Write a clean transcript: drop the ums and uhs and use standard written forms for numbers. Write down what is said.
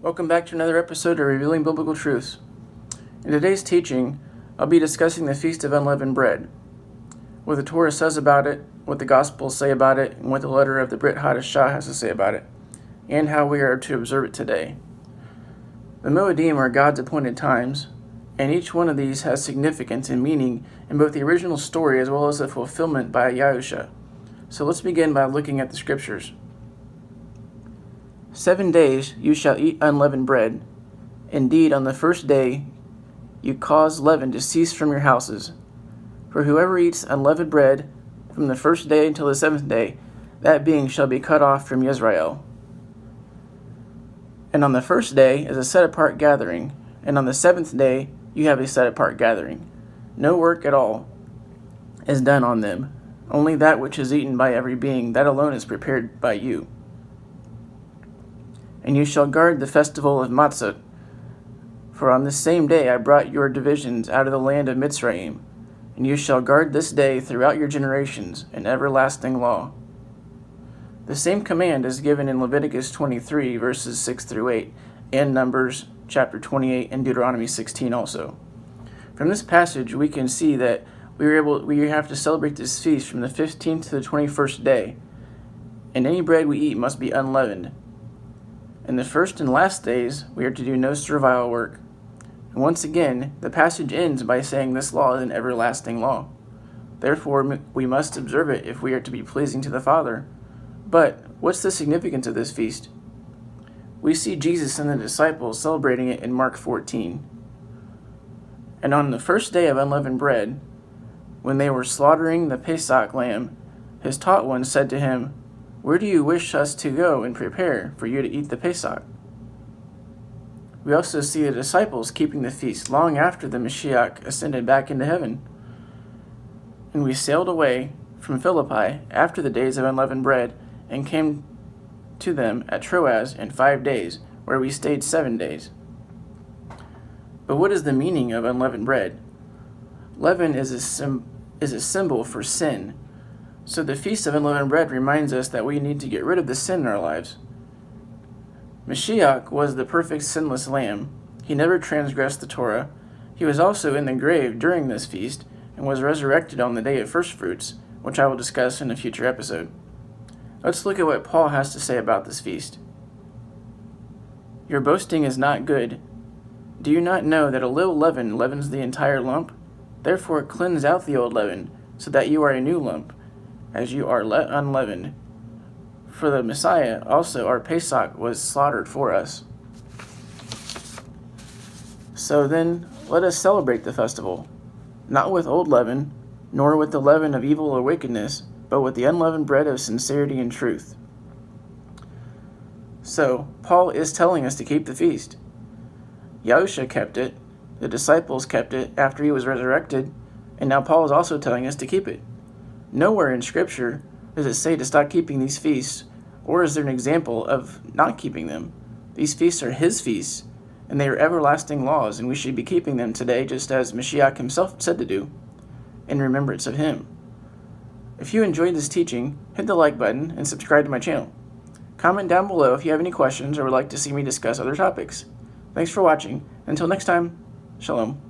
Welcome back to another episode of Revealing Biblical Truths. In today's teaching, I'll be discussing the Feast of Unleavened Bread, what the Torah says about it, what the Gospels say about it, and what the letter of the Brit Hadashah has to say about it, and how we are to observe it today. The Moedim are God's appointed times, and each one of these has significance and meaning in both the original story as well as the fulfillment by Yahusha. So let's begin by looking at the scriptures. 7 days you shall eat unleavened bread. Indeed, on the first day you cause leaven to cease from your houses. For whoever eats unleavened bread from the first day until the 7th day, that being shall be cut off from Israel. And on the first day is a set-apart gathering, and on the 7th day you have a set-apart gathering. No work at all is done on them, only that which is eaten by every being, that alone is prepared by you. And you shall guard the festival of Matzot, for on this same day I brought your divisions out of the land of Mitzrayim, and you shall guard this day throughout your generations, an everlasting law. The same command is given in Leviticus 23, verses 6 through 8, and Numbers chapter 28 and Deuteronomy 16 also. From this passage, we can see that we have to celebrate this feast from the 15th to the 21st day, and any bread we eat must be unleavened. In the first and last days, we are to do no servile work. And once again, the passage ends by saying this law is an everlasting law. Therefore, we must observe it if we are to be pleasing to the Father. But what's the significance of this feast? We see Jesus and the disciples celebrating it in Mark 14. And on the first day of unleavened bread, when they were slaughtering the Pesach lamb, his taught ones said to him, "Where do you wish us to go and prepare for you to eat the Pesach?" We also see the disciples keeping the feast long after the Mashiach ascended back into heaven. And we sailed away from Philippi after the days of unleavened bread and came to them at Troas in 5 days, where we stayed 7 days. But what is the meaning of unleavened bread? Leaven is a symbol for sin. So the Feast of Unleavened Bread reminds us that we need to get rid of the sin in our lives. Mashiach was the perfect sinless lamb. He never transgressed the Torah. He was also in the grave during this feast and was resurrected on the day of first fruits, which I will discuss in a future episode. Let's look at what Paul has to say about this feast. Your boasting is not good. Do you not know that a little leaven leavens the entire lump? Therefore cleanse out the old leaven, so that you are a new lump, as you are unleavened. For the Messiah also, our Pesach, was slaughtered for us. So then, let us celebrate the festival, not with old leaven, nor with the leaven of evil or wickedness, but with the unleavened bread of sincerity and truth. So, Paul is telling us to keep the feast. Yahusha kept it, the disciples kept it after he was resurrected, and now Paul is also telling us to keep it. Nowhere in Scripture does it say to stop keeping these feasts, or is there an example of not keeping them. These feasts are his feasts, and they are everlasting laws, and we should be keeping them today just as Mashiach himself said to do, in remembrance of him. If you enjoyed this teaching, hit the like button and subscribe to my channel. Comment down below if you have any questions or would like to see me discuss other topics. Thanks for watching. Until next time, Shalom.